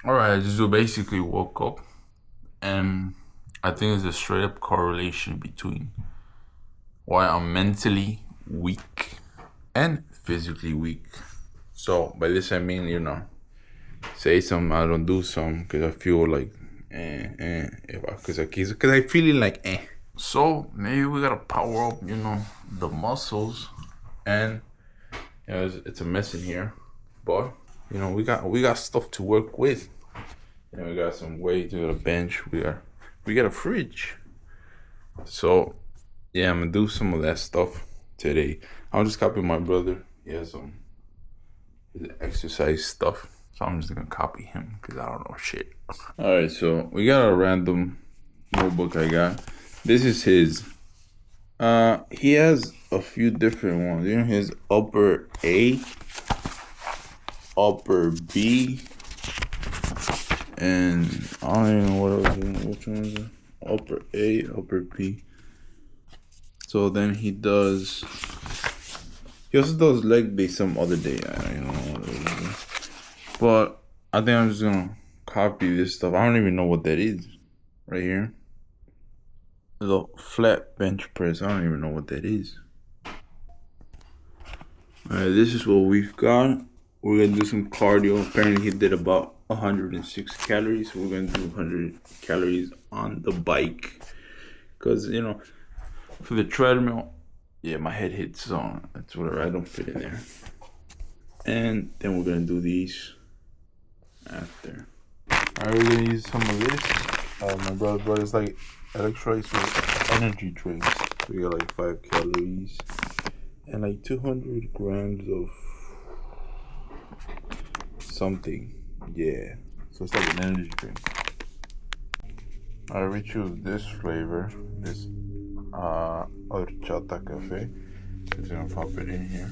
Alright, I just basically woke up, and I think there's a straight up correlation between why I'm mentally weak and physically weak. So by this I mean, say something, I don't do something because I feel like because I feeling like So maybe we gotta power up, the muscles, and it's a mess in here, but we got stuff to work with. We got some weight, we got a bench, we got a fridge. So yeah, I'm gonna do some of that stuff today. I'll just copy my brother. He has some his exercise stuff. So I'm just gonna copy him because I don't know shit. Alright, so we got a random notebook I got. This is his. He has a few different ones. His upper A, upper B, and I don't even know what else. Which one is it? Upper A, upper B. So then he also does leg day some other day. I don't know what it is. But I think I'm just gonna copy this stuff. I don't even know what that is right here. The flat bench press. I don't even know what that is. Alright, this is what we've got. We're gonna do some cardio. Apparently he did about 106 calories. So we're gonna do 100 calories on the bike. Cause for the treadmill, yeah, my head hits on. That's whatever. I don't fit in there. And then we're gonna do these after. Alright, we're gonna use some of this. My brother brought us like electrolytes or energy drinks. We got like 5 calories and like 200 grams of something. Yeah, so it's like an energy drink. Alright, we choose this flavor. This horchata cafe. Just gonna pop it in here.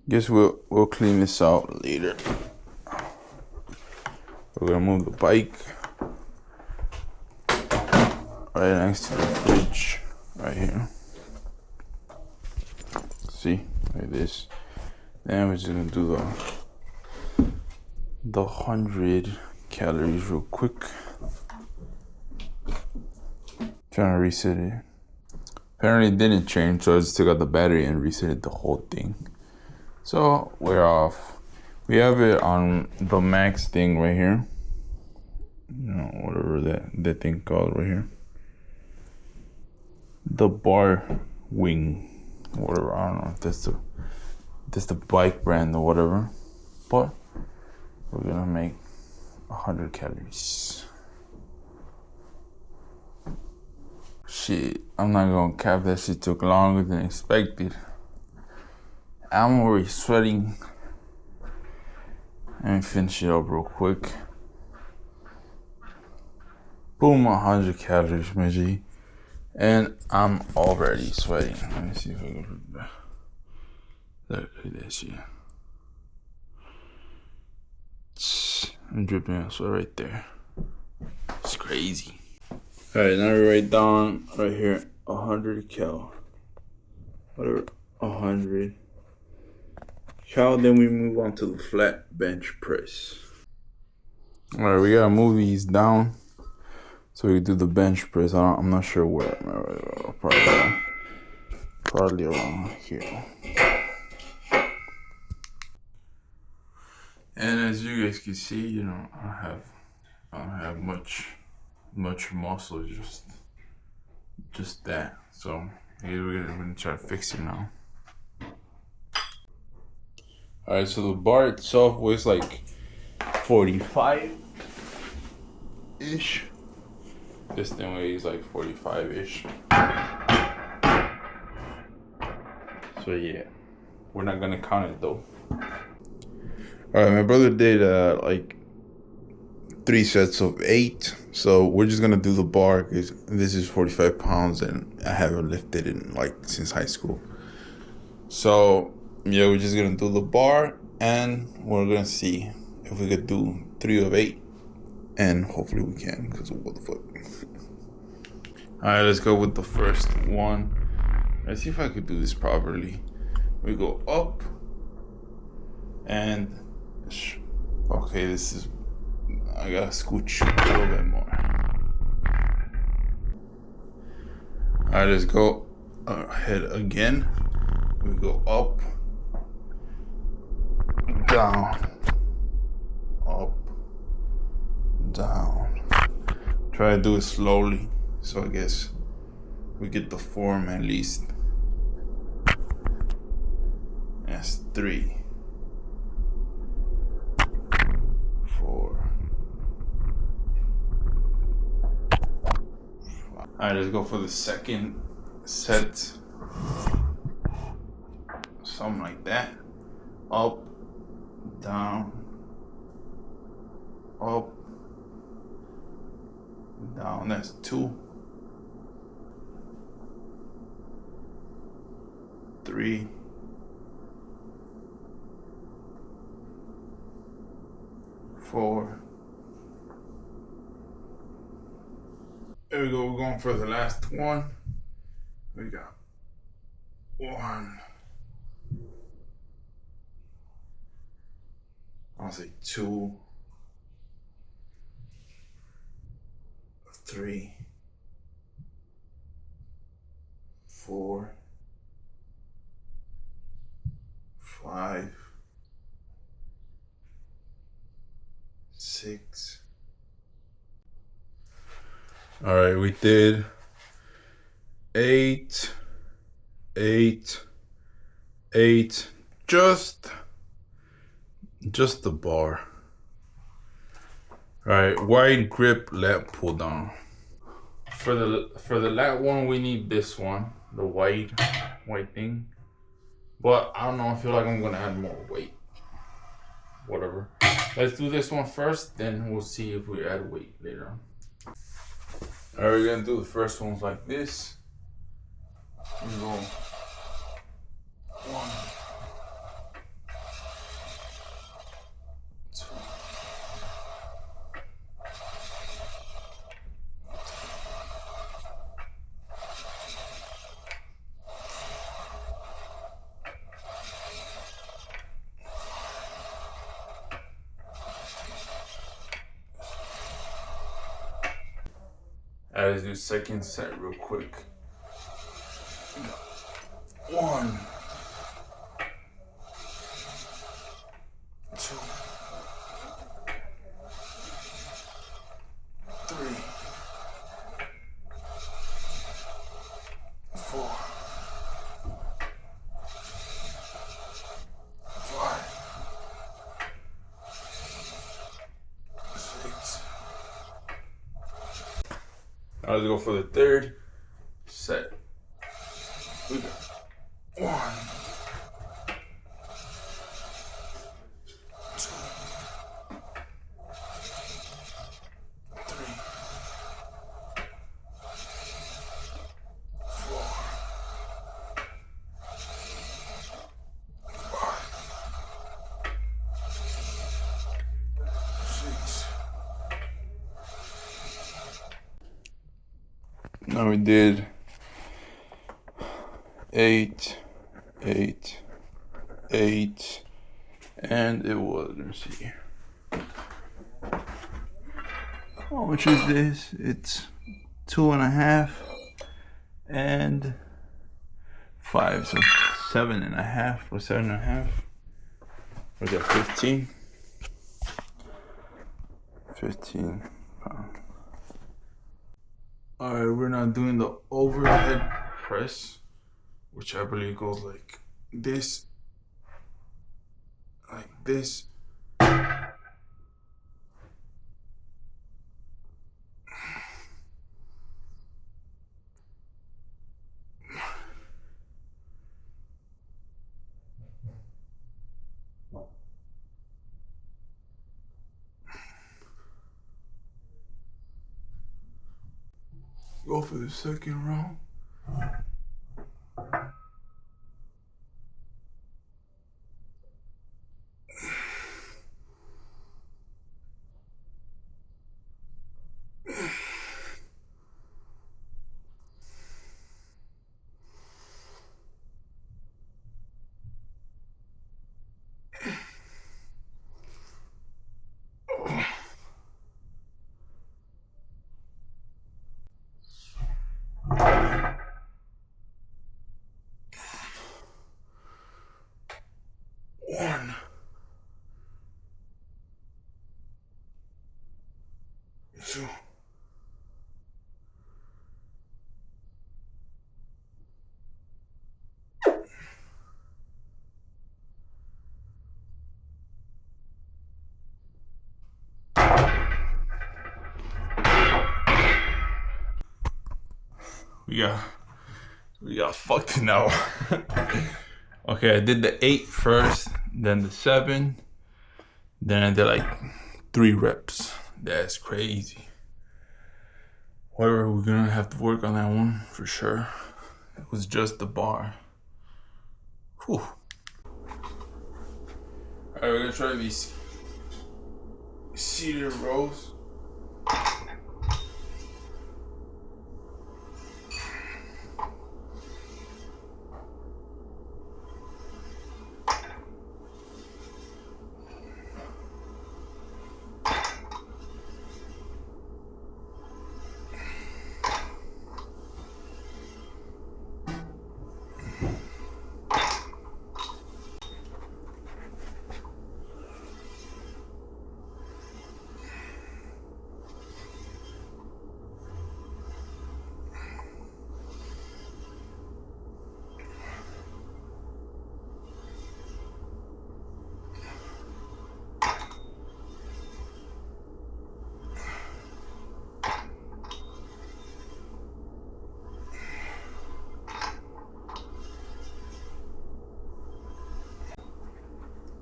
Guess we'll clean this out later. We're gonna move the bike right next to the fridge right here. See, like this. Then we're just gonna do the 100 calories real quick. Trying to reset it. Apparently it didn't change, so I just took out the battery and reset the whole thing. So we're off. We have it on the max thing right here. Whatever that thing called right here. The bar wing, whatever. I don't know if that's the bike brand or whatever. But we're gonna make 100 calories. Shit, I'm not gonna cap, that shit took longer than expected. I'm already sweating. Let me finish it up real quick. Boom, 100 calories, my G. And I'm already sweating. Let me see if I can put it back. Look at that shit. I'm dripping out sweat right there. It's crazy. Alright, now we write down right here 100 cal. Whatever, 100 cal. Then we move on to the flat bench press. Alright, we gotta move these down so we can do the bench press. I'm not sure where. Probably around here. And as you guys can see, I don't have much muscle, just that. So we're gonna try to fix it now. Alright, so the bar itself weighs like 45-ish. This thing weighs like 45-ish. So yeah, we're not gonna count it though. Alright, my brother did like 3 sets of 8. So we're just gonna do the bar because this is 45 pounds and I haven't lifted it since high school. So yeah, we're just gonna do the bar and we're gonna see if we could do 3 of 8. And hopefully we can, because what the fuck. Alright, let's go with the first one. Let's see if I could do this properly. We go up and Okay, I gotta scooch a little bit more. I just go ahead again. We go up, down, up, down. Try to do it slowly, so I guess we get the form at least. That's 3, 4, 5. Alright, let's go for the second set. Something like that. Up, down, up, down. That's 2, 3, 4. There we go. We're going for the last one. We got 1. I'll say 2, 3, 4, 5, 6. All right, we did 8, 8, 8. Just the bar. All right, wide grip lat pull down. For the lat one, we need this one, the white thing. But I don't know. I feel like I'm gonna add more weight. Whatever. Let's do this one first, then we'll see if we add weight later on. All right, we're gonna do the first ones like this. We go 1, 2. Let's do second set real quick. 1, 2, 3, 4, 5, 6. Now let's go for the third set. We got 1, 2, 3, 4, 5, 6. Now we did 8, 8, 8, and it was, let's see. How much is this? It's 2.5 and 5, so 7.5 or 7.5. Was that 15? 15 pounds. All right, we're now doing the overhead press, which I believe goes like this, like this. Go for the second round. 2. We got fucked now. Okay, I did the 8 first, then the 7, then I did like 3 reps. That's crazy. Whatever, we're gonna have to work on that one for sure. It was just the bar. Whew. Alright, we're gonna try these seated rows.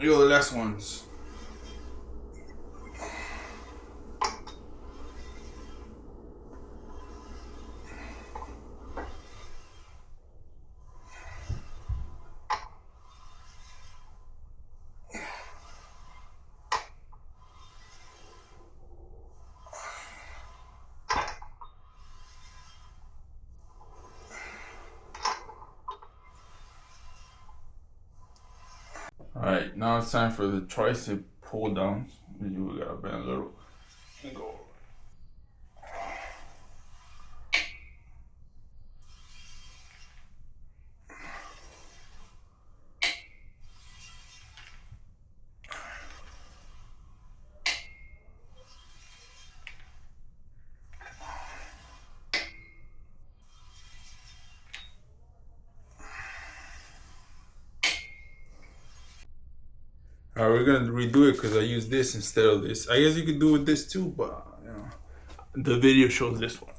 Yo, the last ones. Alright, now it's time for the tricep pull downs. We gotta bend a little and go. Alright, we're gonna redo it because I use this instead of this. I guess you could do with this too, but you know, the video shows this one.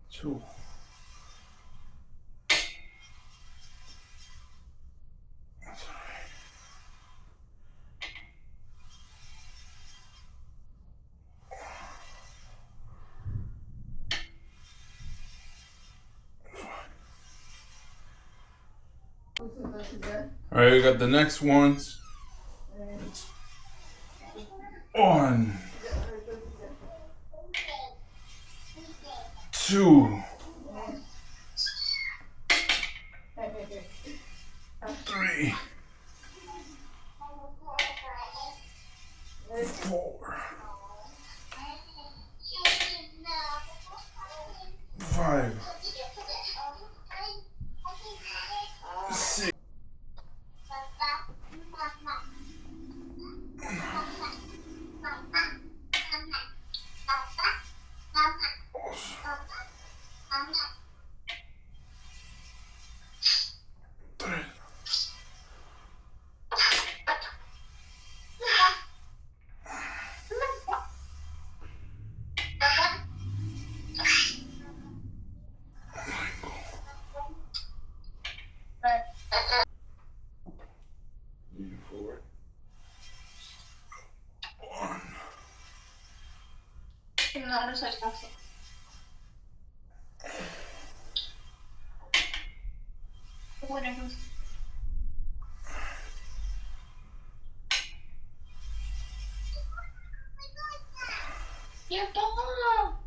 Two. Alright, we got the next ones. 1, 2, 3, 4, 5, 6. Forward. 1. Your ball.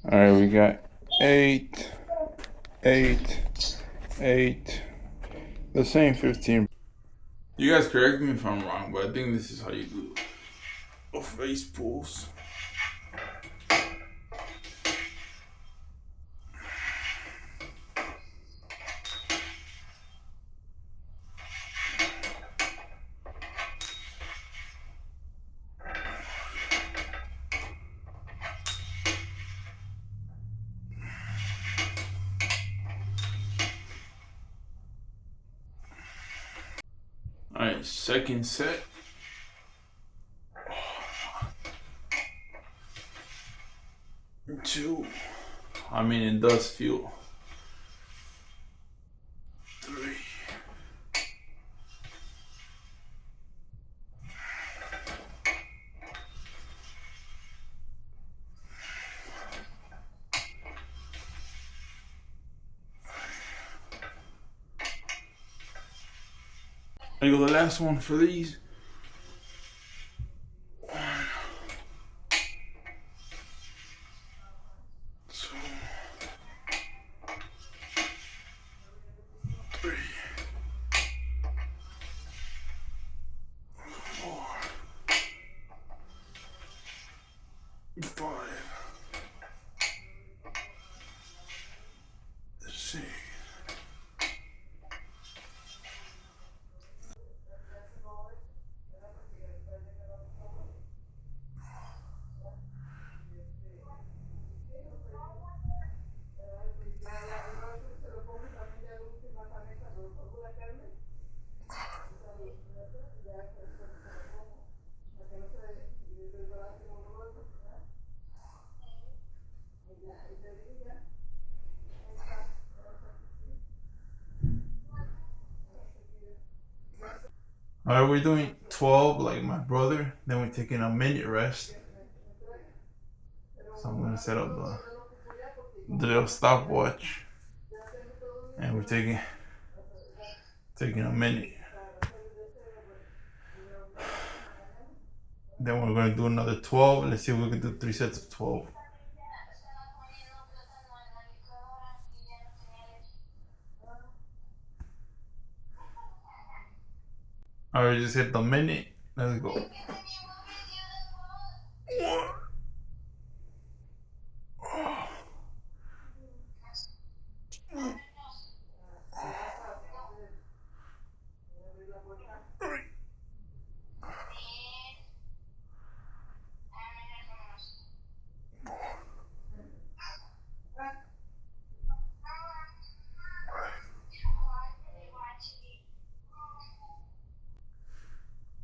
All right, we got 8, 8, 8. The same 15. You guys correct me if I'm wrong, but I think this is how you do face pulls. All right, second set. Two. I mean, it does feel. 3. I go the last one for these. 1, 2, 3, 4, 5, 6. All right, we're doing 12 like my brother. Then we're taking a minute rest. So I'm gonna set up the little stopwatch, and we're taking a minute. Then we're gonna do another 12. Let's see if we can do 3 sets of 12. All right, just hit the minute. Let's go. 1.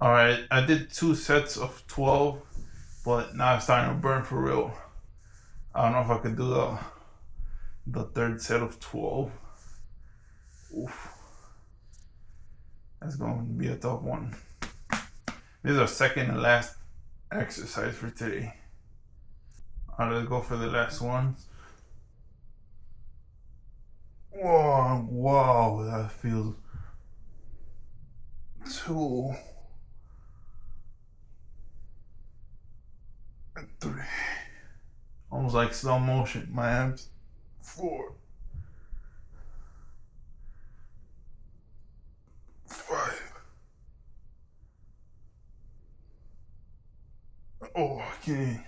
All right, I did 2 sets of 12, but now it's starting to burn for real. I don't know if I could do the third set of 12. Oof. That's going to be a tough one. This is our second and last exercise for today. All right, let's go for the last one. Whoa, wow, that feels 2 and 3. Almost like slow motion, my abs. 4, 5. Oh, okay.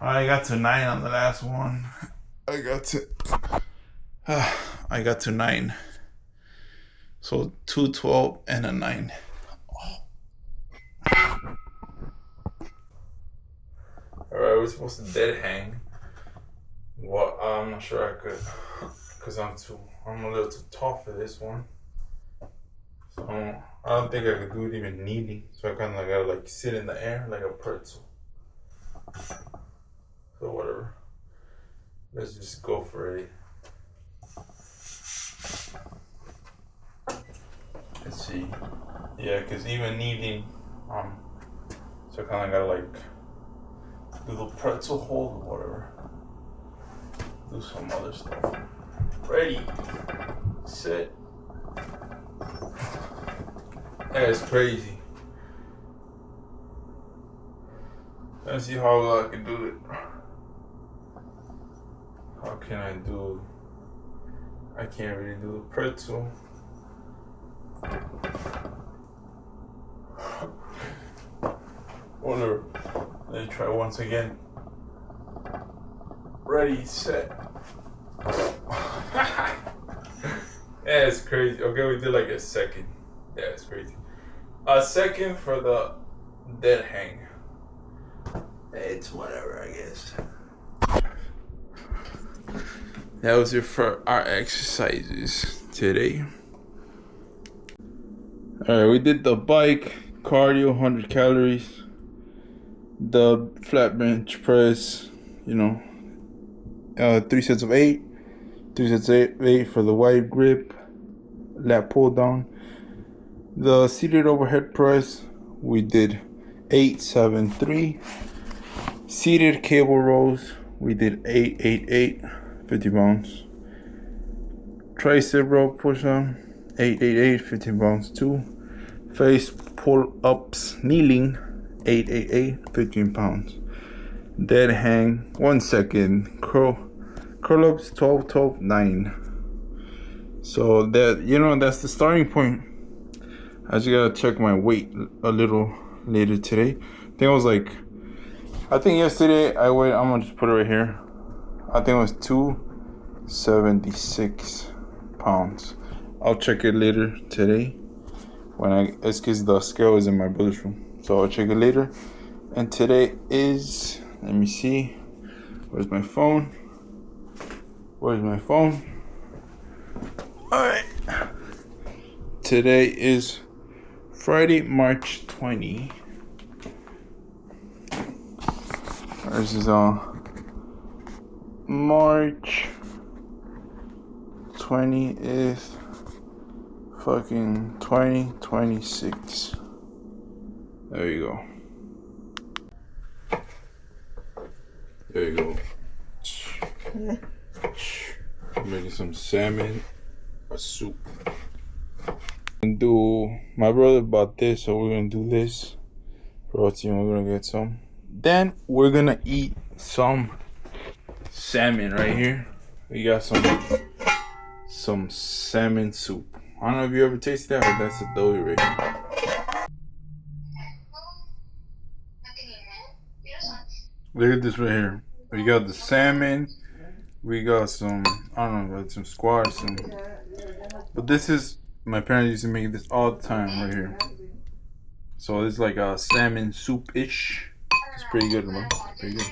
I got to 9 on the last one. I got to 9. So 2 12 and a 9. Alright, we're supposed to dead hang. Well, I'm not sure I could, because I'm a little too tall for this one. So I don't think I could do it even kneeling. So I kind of gotta like sit in the air like a pretzel. So whatever. Let's just go for it. Let's see. Yeah, because even kneeling, so I kind of gotta like do the pretzel hold or whatever. Do some other stuff. Ready, set, That's crazy. Let's see how well I can do it. How can I do? I can't really do a pretzel. Wonder. Let me try once again. Ready, set. Yeah, it's crazy. Okay, we did like a second. Yeah, it's crazy. A second for the dead hang. It's whatever, I guess. That was it for our exercises today. Alright, we did the bike, cardio, 100 calories. The flat bench press, 3 sets of 8. 3 sets of 8 for the wide grip, lat pull down. The seated overhead press, we did 8, 7, 3. Seated cable rows, we did 8, 8, 8, 50 pounds. Tricep row push on, 8, 8, 8, 15 pounds too. Face pull ups kneeling, 8, 8, 8, 15 pounds. Dead hang, 1 second. Curl ups, 12, 12, 9. So that's the starting point. I just gotta check my weight a little later today. I think yesterday I weighed, I'm gonna just put it right here. I think it was 276 pounds. I'll check it later today it's because the scale is in my brother's room. So I'll check it later. And today is, let me see, where's my phone? Alright. Today is Friday, March 20. This is March 20th, fucking 2026. There you go. There you go. Making some salmon, a soup. My brother bought this, so we're gonna do this. Protein, we're gonna get some. Then we're gonna eat some salmon right here. We got some salmon soup. I don't know if you ever tasted that, but that's a doughy right here. Look at this right here. We got the salmon. We got some, I don't know, like some squash. But this is, my parents used to make this all the time right here. So it's like a salmon soup-ish. It's pretty good, man. Pretty good.